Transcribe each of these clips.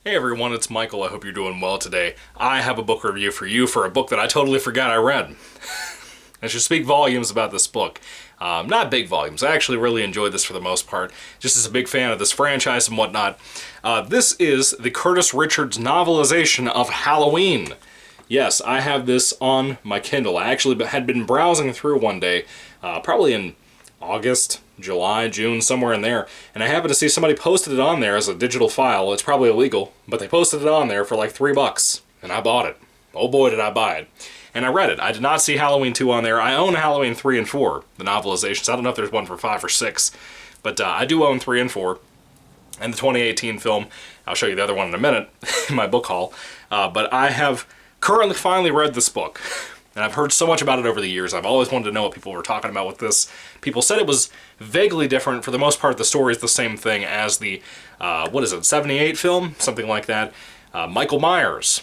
Hey everyone, it's Michael. I hope you're doing well today. I have a book review for you for a book that I totally forgot I read. I should speak volumes about this book. Not big volumes. I actually really enjoyed this for the most part, just as a big fan of this franchise and whatnot. This is the Curtis Richards novelization of Halloween. Yes, I have this on my Kindle. I actually had been browsing through one day, probably in August, July, June, somewhere in there, and I happened to see somebody posted it on there as a digital file. It's probably illegal, but they posted it on there for like $3, and I bought it. Oh boy, did I buy it. And I read it. I did not see Halloween 2 on there. I own Halloween 3 and 4, the novelizations. I don't know if there's one for 5 or 6, but I do own 3 and 4. And the 2018 film, I'll show you the other one in a minute in my book haul. But I have currently finally read this book. And I've heard so much about it over the years. I've always wanted to know what people were talking about with this. People said it was vaguely different. For the most part, the story is the same thing as the, 78 film? Something like that. Michael Myers.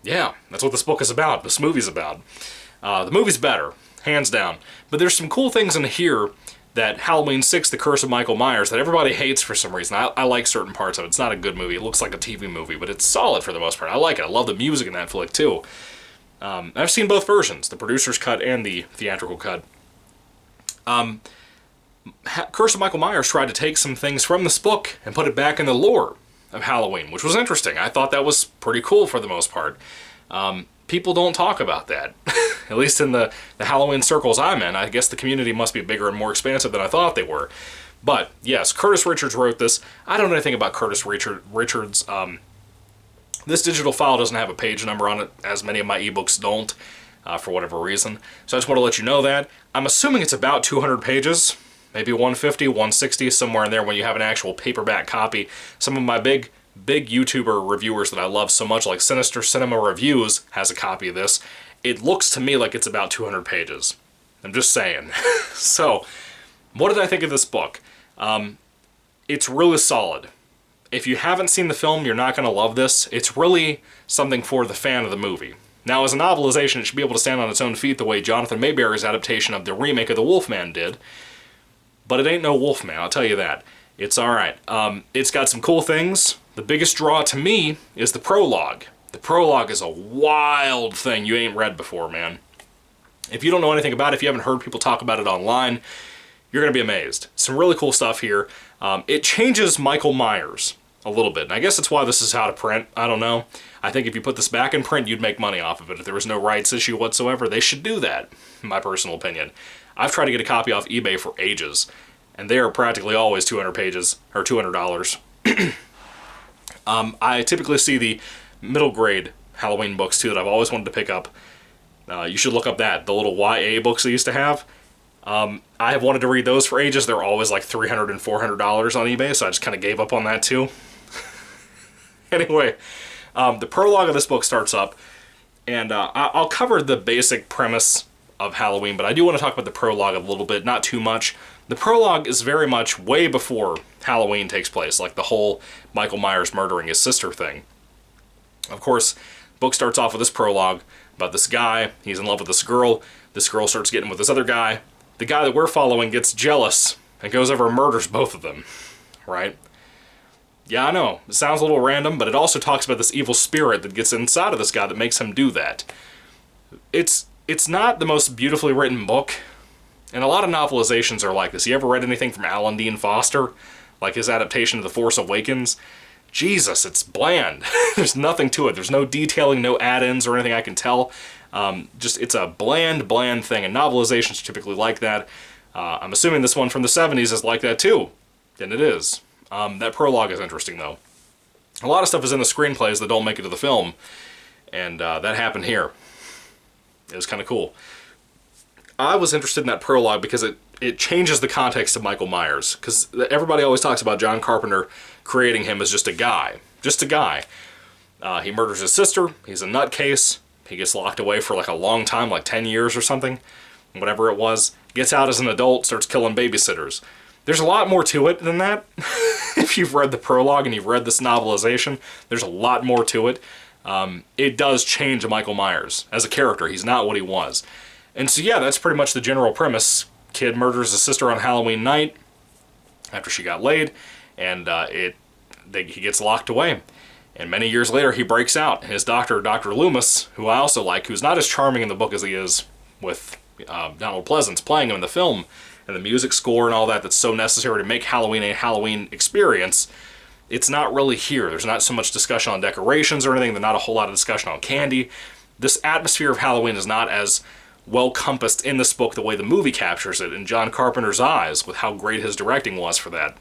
Yeah, that's what this book is about. This movie's about. The movie's better, hands down. But there's some cool things in here that Halloween 6, The Curse of Michael Myers, that everybody hates for some reason. I like certain parts of it. It's not a good movie. It looks like a TV movie, but it's solid for the most part. I like it. I love the music in that flick, too. I've seen both versions, the producer's cut and the theatrical cut. Curse of Michael Myers tried to take some things from this book and put it back in the lore of Halloween, which was interesting. I thought that was pretty cool for the most part. People don't talk about that, at least in the Halloween circles I'm in. I guess the community must be bigger and more expansive than I thought they were. But, yes, Curtis Richards wrote this. I don't know anything about Curtis Richards. This digital file doesn't have a page number on it, as many of my ebooks don't, for whatever reason. So I just want to let you know that. I'm assuming it's about 200 pages, maybe 150, 160, somewhere in there when you have an actual paperback copy. Some of my big YouTuber reviewers that I love so much, like Sinister Cinema Reviews, has a copy of this. It looks to me like it's about 200 pages. I'm just saying. So, what did I think of this book? It's really solid. If you haven't seen the film, you're not going to love this. It's really something for the fan of the movie. Now, as a novelization, it should be able to stand on its own feet the way Jonathan Mayberry's adaptation of the remake of The Wolfman did. But it ain't no Wolfman, I'll tell you that. It's alright. It's got some cool things. The biggest draw to me is the prologue. The prologue is a wild thing you ain't read before, man. If you don't know anything about it, if you haven't heard people talk about it online, you're going to be amazed. Some really cool stuff here. It changes Michael Myers a little bit. And I guess that's why this is out of print. I don't know. I think if you put this back in print, you'd make money off of it. If there was no rights issue whatsoever, they should do that, in my personal opinion. I've tried to get a copy off eBay for ages, and they are practically always 200 pages, or $200. I typically see the middle grade Halloween books, too, that I've always wanted to pick up. You should look up that, the little YA books they used to have. I have wanted to read those for ages. They're always like $300 and $400 on eBay, so I just kind of gave up on that, too. Anyway, the prologue of this book starts up, and I'll cover the basic premise of Halloween, but I do want to talk about the prologue a little bit, not too much. The prologue is very much way before Halloween takes place, like the whole Michael Myers murdering his sister thing. Of course, the book starts off with this prologue about this guy. He's in love with this girl. This girl starts getting with this other guy. The guy that we're following gets jealous and goes over and murders both of them, right? Yeah, I know, it sounds a little random, but it also talks about this evil spirit that gets inside of this guy that makes him do that. It's not the most beautifully written book, and a lot of novelizations are like this. You ever read anything from Alan Dean Foster? Like his adaptation of The Force Awakens? Jesus, it's bland. There's nothing to it. There's no detailing, no add-ins or anything I can tell. It's a bland thing, and novelizations are typically like that. I'm assuming this one from the 70s is like that too, and it is. That prologue is interesting, though. A lot of stuff is in the screenplays that don't make it to the film, and that happened here. It was kind of cool. I was interested in that prologue because it changes the context of Michael Myers, because everybody always talks about John Carpenter creating him as just a guy. Just a guy. He murders his sister, he's a nutcase, he gets locked away for like a long time, like 10 years or something, whatever it was, gets out as an adult, starts killing babysitters. There's a lot more to it than that. If you've read the prologue and you've read this novelization, there's a lot more to it. It does change Michael Myers as a character. He's not what he was. And so yeah, that's pretty much the general premise. Kid murders his sister on Halloween night after she got laid, and he gets locked away. And many years later, he breaks out. His doctor, Dr. Loomis, who I also like, who's not as charming in the book as he is with Donald Pleasance playing him in the film, and the music score and all that that's so necessary to make Halloween a Halloween experience, it's not really here. There's not so much discussion on decorations or anything. There's not a whole lot of discussion on candy. This atmosphere of Halloween is not as well compassed in this book the way the movie captures it in John Carpenter's eyes, with how great his directing was for that.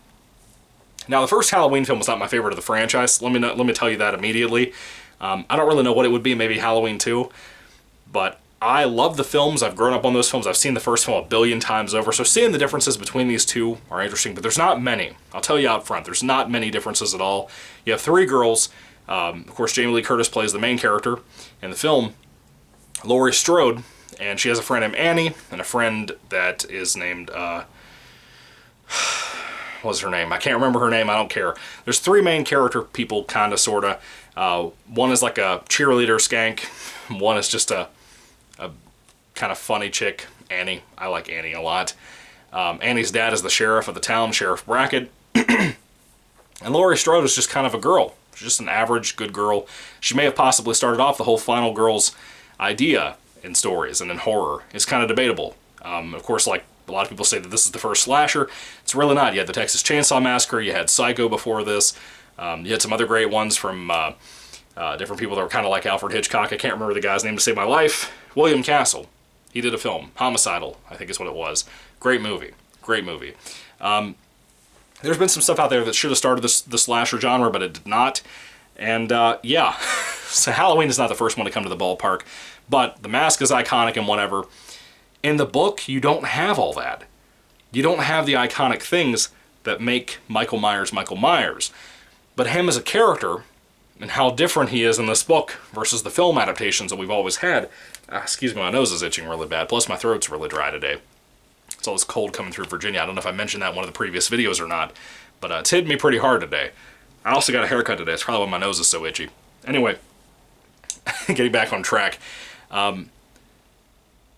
Now, the first Halloween film was not my favorite of the franchise. Let me tell you that immediately. I don't really know what it would be, maybe Halloween 2, but I love the films. I've grown up on those films. I've seen the first film a billion times over, so seeing the differences between these two are interesting, but there's not many. I'll tell you out front, there's not many differences at all. You have three girls. Of course, Jamie Lee Curtis plays the main character in the film, Laurie Strode, and she has a friend named Annie, and a friend that is named, what's her name? I can't remember her name, I don't care. There's three main character people, kinda, sorta. One is like a cheerleader skank, one is just a kind of funny chick, Annie. I like Annie a lot. Annie's dad is the sheriff of the town, Sheriff Brackett. And Laurie Strode is just kind of a girl. She's just an average, good girl. She may have possibly started off the whole Final Girls idea in stories and in horror. It's kind of debatable. Of course, like a lot of people say that this is the first slasher. It's really not. You had the Texas Chainsaw Massacre. You had Psycho before this. You had some other great ones from different people that were kind of like Alfred Hitchcock. I can't remember the guy's name to save my life. William Castle. He did a film. Homicidal, I think is what it was. Great movie. Great movie. There's been some stuff out there that should have started the slasher genre, but it did not. And yeah, so Halloween is not the first one to come to the ballpark, but the mask is iconic and whatever. In the book, you don't have all that. You don't have the iconic things that make Michael Myers Michael Myers. But him as a character, and how different he is in this book versus the film adaptations that we've always had. Excuse me, my nose is itching really bad, plus my throat's really dry today. It's all this cold coming through Virginia. I don't know if I mentioned that in one of the previous videos or not, but it's hitting me pretty hard today. I also got a haircut today. It's probably why my nose is so itchy. Anyway, getting back on track.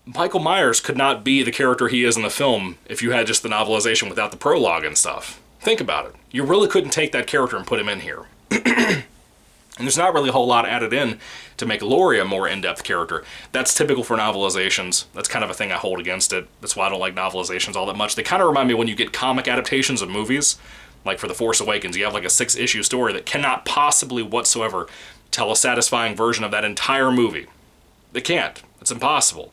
Michael Myers could not be the character he is in the film if you had just the novelization without the prologue and stuff. Think about it. You really couldn't take that character and put him in here. And there's not really a whole lot added in to make Laurie a more in-depth character. That's typical for novelizations. That's kind of a thing I hold against it. That's why I don't like novelizations all that much. They kind of remind me when you get comic adaptations of movies, like for The Force Awakens, you have like a 6-issue story that cannot possibly whatsoever tell a satisfying version of that entire movie. They can't. It's impossible.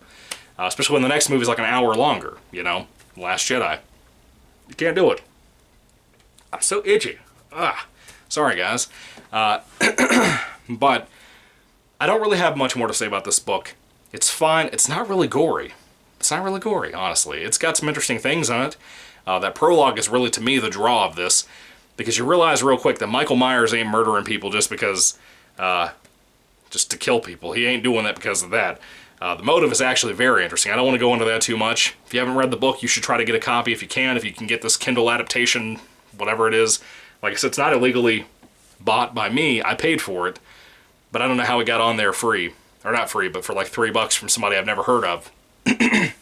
Especially when the next movie is like an hour longer, you know? Last Jedi. You can't do it. I'm so itchy. Sorry, guys. But I don't really have much more to say about this book. It's fine. It's not really gory. It's not really gory, honestly. It's got some interesting things in it. That prologue is really, to me, the draw of this, because you realize real quick that Michael Myers ain't murdering people just because, just to kill people. He ain't doing that because of that. The motive is actually very interesting. I don't want to go into that too much. If you haven't read the book, you should try to get a copy if you can. If you can get this Kindle adaptation, whatever it is. Like I said, it's not illegally bought by me. I paid for it, but I don't know how it got on there free. Or not free, but for like $3 from somebody I've never heard of. I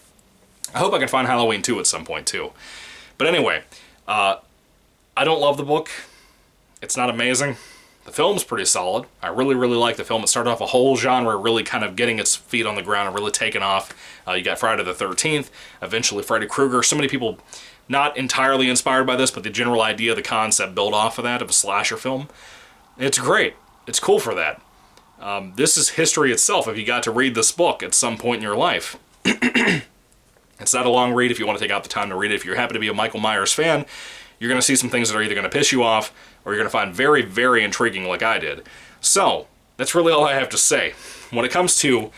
hope I can find Halloween 2 at some point, too. But anyway, I don't love the book. It's not amazing. The film's pretty solid. I really, really like the film. It started off a whole genre really kind of getting its feet on the ground and really taking off. You got Friday the 13th, eventually Freddy Krueger. So many people not entirely inspired by this, but the general idea, the concept built off of that, of a slasher film. It's great. It's cool for that. This is history itself if you got to read this book at some point in your life. It's not a long read if you want to take out the time to read it. If you happen to be a Michael Myers fan, you're going to see some things that are either going to piss you off or you're going to find very, very intriguing like I did. So, that's really all I have to say. When it comes to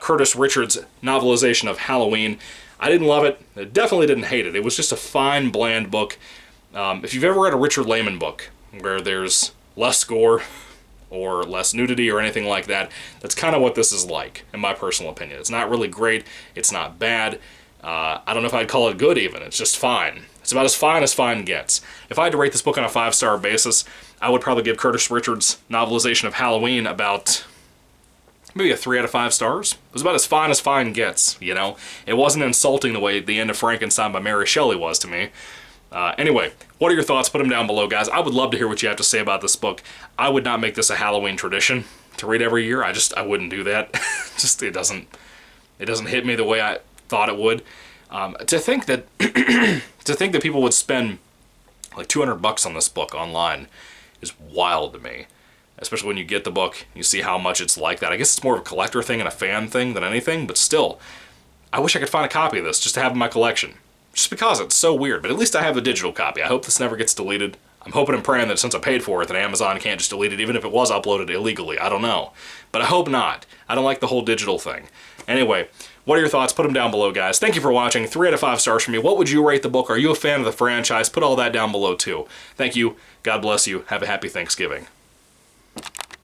Curtis Richards' novelization of Halloween, I didn't love it. I definitely didn't hate it. It was just a fine, bland book. If you've ever read a Richard Lehman book where there's less gore or less nudity or anything like that, that's kind of what this is like, in my personal opinion. It's not really great. It's not bad. I don't know if I'd call it good even. It's just fine. It's about as fine gets. If I had to rate this book on a 5-star basis, I would probably give Curtis Richards' novelization of Halloween about maybe a 3 out of 5 stars. It was about as fine gets, you know? It wasn't insulting the way the end of Frankenstein by Mary Shelley was to me. Anyway, what are your thoughts? Put them down below, guys. I would love to hear what you have to say about this book. I would not make this a Halloween tradition to read every year. I wouldn't do that. Just it doesn't hit me the way I thought it would. To think that people would spend like $200 on this book online is wild to me. Especially when you get the book, you see how much it's like that. I guess it's more of a collector thing and a fan thing than anything, but still, I wish I could find a copy of this just to have in my collection. Just because it's so weird, but at least I have the digital copy. I hope this never gets deleted. I'm hoping and praying that since I paid for it, that Amazon can't just delete it, even if it was uploaded illegally. I don't know. But I hope not. I don't like the whole digital thing. Anyway, what are your thoughts? Put them down below, guys. Thank you for watching. 3 out of 5 stars from me. What would you rate the book? Are you a fan of the franchise? Put all that down below, too. Thank you. God bless you. Have a happy Thanksgiving.